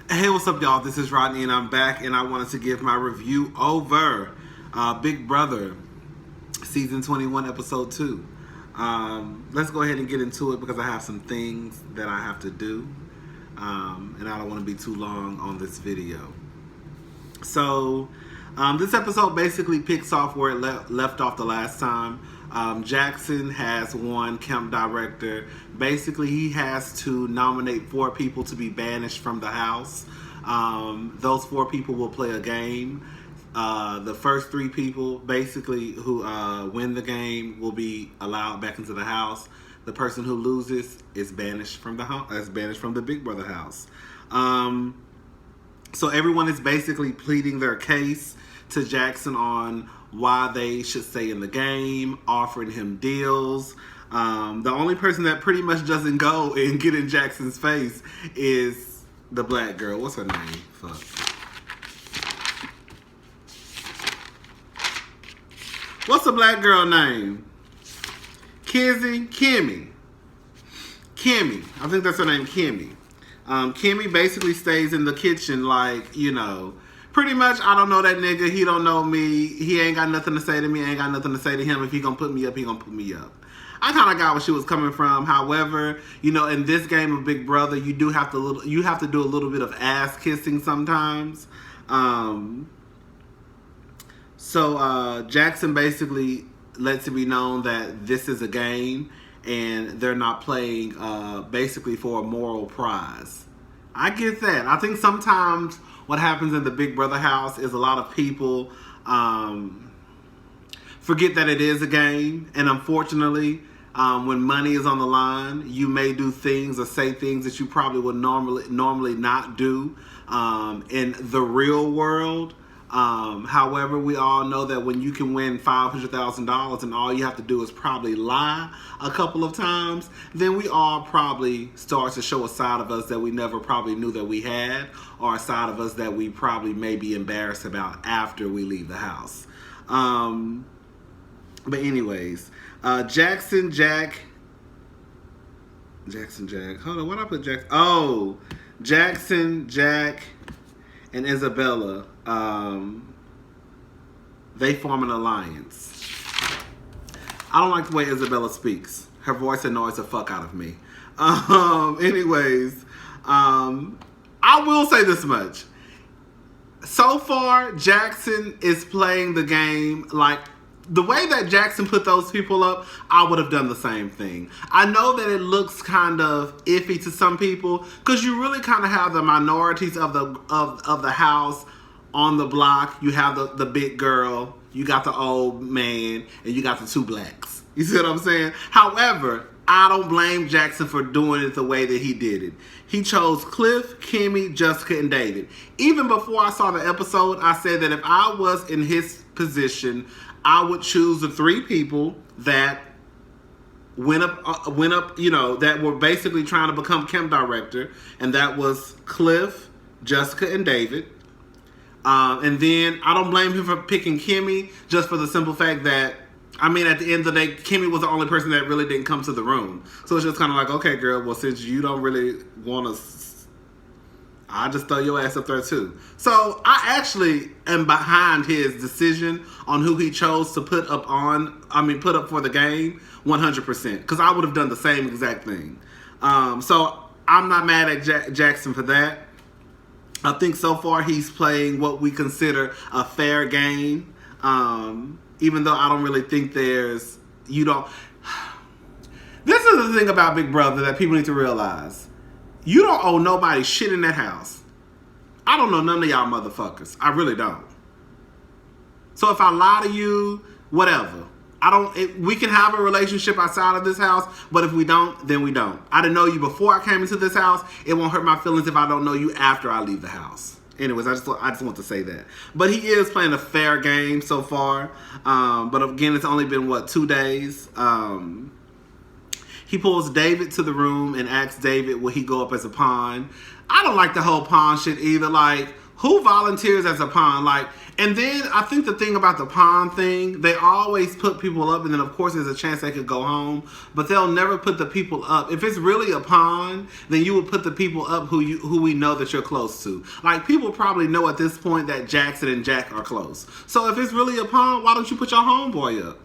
Hey, what's up, y'all? This is Rodney, and I'm back, and I wanted to give my review over Big Brother, Season 21, Episode 2. Let's go ahead and get into it because I have some things that I have to do, and I don't want to be too long on this video. So, this episode basically picks off where it left off the last time. Jackson has one camp director. Basically, he has to nominate 4 people to be banished from the house. Those 4 people will play a game. The first 3 people, basically, who win the game will be allowed back into the house. The person who loses is banished from the house, is banished from the Big Brother house. So everyone is basically pleading their case to Jackson on why they should stay in the game, offering him deals. The only person that pretty much doesn't go and get in Jackson's face is the black girl. What's her name? Fuck. What's the black girl name? Kimmy. I think that's her name, Kimmy. Kimmy basically stays in the kitchen like, pretty much, I don't know that nigga. He don't know me. He ain't got nothing to say to me. I ain't got nothing to say to him. If he gonna put me up, he gonna put me up. I kind of got where she was coming from. However, in this game of Big Brother, you have to do a little bit of ass kissing sometimes. So Jackson basically lets it be known that this is a game and they're not playing basically for a moral prize. I get that. I think sometimes what happens in the Big Brother house is a lot of people forget that it is a game. And unfortunately, when money is on the line, you may do things or say things that you probably would normally not do in the real world. However, we all know that when you can win $500,000 and all you have to do is probably lie a couple of times, then we all probably start to show a side of us that we never probably knew that we had, or a side of us that we probably may be embarrassed about after we leave the house. But anyways, Jackson, Jack. Hold on, what did I put Jackson? Oh, Jackson, Jack, and Isabella. They form an alliance. I don't like the way Isabella speaks. Her voice annoys the fuck out of me. Anyways, I will say this much. So far, Jackson is playing the game like the way that Jackson put those people up. I would have done the same thing. I know that it looks kind of iffy to some people because you really kind of have the minorities of the house on the block. You have the big girl, you got the old man, and you got the 2 blacks. You see what I'm saying? However, I don't blame Jackson for doing it the way that he did it. He chose Cliff, Kimmy, Jessica, and David. Even before I saw the episode, I said that if I was in his position, I would choose the 3 people that went up, that were basically trying to become camp director, and that was Cliff, Jessica, and David. And then I don't blame him for picking Kimmy just for the simple fact that, at the end of the day, Kimmy was the only person that really didn't come to the room. So it's just kind of like, okay, girl, well, since you don't really want to, I'll just throw your ass up there too. So I actually am behind his decision on who he chose to put up for the game 100%. Because I would have done the same exact thing. So I'm not mad at Jackson for that. I think so far he's playing what we consider a fair game. Even though I don't really think this is the thing about Big Brother that people need to realize. You don't owe nobody shit in that house. I don't know none of y'all motherfuckers. I really don't. So if I lie to you, whatever. We can have a relationship outside of this house, but if we don't, then we don't. I didn't know you before I came into this house. It won't hurt my feelings if I don't know you after I leave the house. Anyways, I just want to say that. But he is playing a fair game so far. But again, it's only been, 2 days. He pulls David to the room and asks David, will he go up as a pawn? I don't like the whole pawn shit either. Like, Who volunteers as a pawn? Like, and then I think the thing about the pawn thing, they always put people up, and then of course there's a chance they could go home, but they'll never put the people up. If it's really a pawn, then you would put the people up who we know that you're close to. Like, people probably know at this point that Jackson and Jack are close. So if it's really a pawn, why don't you put your homeboy up?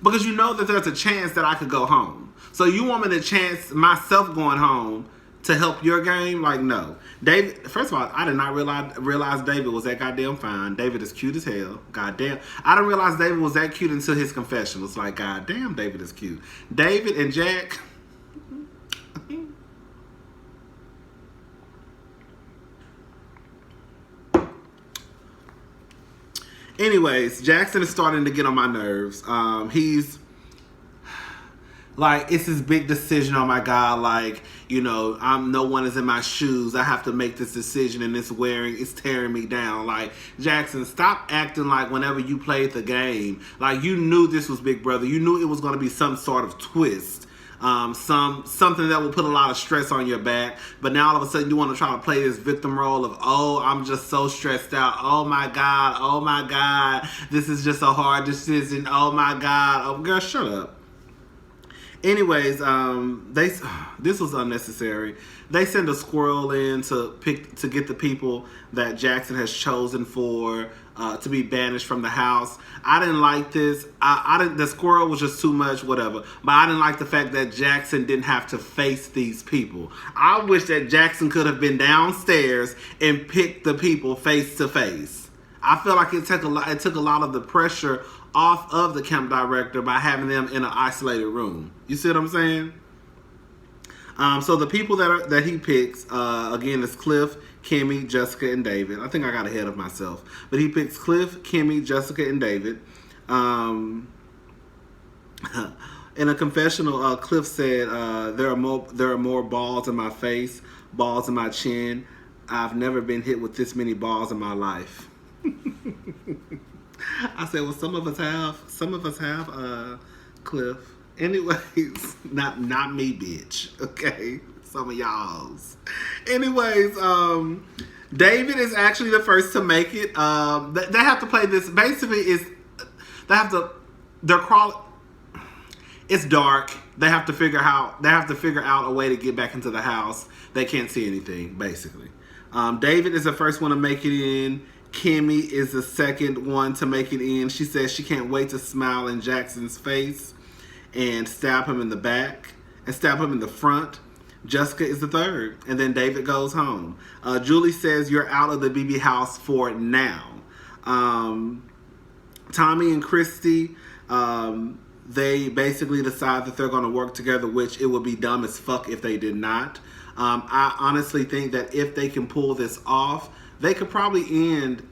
Because you know that there's a chance that I could go home. So you want me to chance myself going home to help your game? Like, no. David, first of all, I did not realize David was that goddamn fine. David is cute as hell. Goddamn. I didn't realize David was that cute until his confession. It's like, goddamn, David is cute. David and Jack. Anyways, Jackson is starting to get on my nerves. He's like, it's this big decision. Oh my God! Like, you know, no one is in my shoes. I have to make this decision, and it's tearing me down. Like, Jackson, stop acting like whenever you played the game, like you knew this was Big Brother. You knew it was going to be some sort of twist. Something that will put a lot of stress on your back, but now all of a sudden you want to try to play this victim role of, oh, I'm just so stressed out. Oh my God, this is just a hard decision. Oh my God, oh girl, shut up. Anyways, this was unnecessary. They send a squirrel in to get the people that Jackson has chosen to be banished from the house. I didn't like this. The squirrel was just too much, whatever. But I didn't like the fact that Jackson didn't have to face these people. I wish that Jackson could have been downstairs and picked the people face to face. I feel like it took a lot of the pressure off of the camp director by having them in an isolated room. You see what I'm saying? So the people that he picks, again, is Cliff, Kimmy, Jessica, and David. I think I got ahead of myself. But he picks Cliff, Kimmy, Jessica, and David. In a confessional, Cliff said, there are more balls in my face, balls in my chin. I've never been hit with this many balls in my life. I said, well, some of us have, Cliff. Anyways, not me, bitch. Okay, some of y'all's. Anyways, David is actually the first to make it. They have to play this. Basically, they're crawling. It's dark. They have to figure out a way to get back into the house. They can't see anything, basically. David is the first one to make it in. Kimmy is the second one to make it in. She says she can't wait to smile in Jackson's face and stab him in the back and stab him in the front. Jessica is the third. And then David goes home. Julie says you're out of the BB house for now. Tommy and Christy, they basically decide that they're going to work together, which it would be dumb as fuck if they did not. I honestly think that if they can pull this off, they could probably end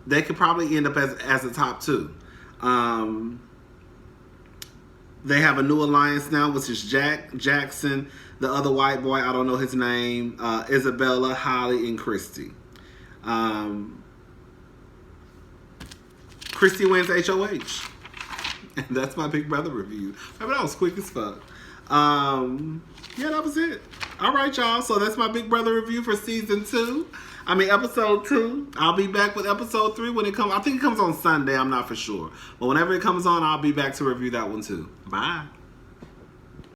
up as the top two. They have a new alliance now, which is Jackson, the other white boy, I don't know his name, Isabella, Holly, and Christy. Christy wins HOH. And that's my Big Brother review. I mean, that was quick as fuck. Yeah, that was it. All right, y'all. So that's my Big Brother review for episode 2. I'll be back with episode 3 when it comes. I think it comes on Sunday. I'm not for sure. But whenever it comes on, I'll be back to review that one too. Bye.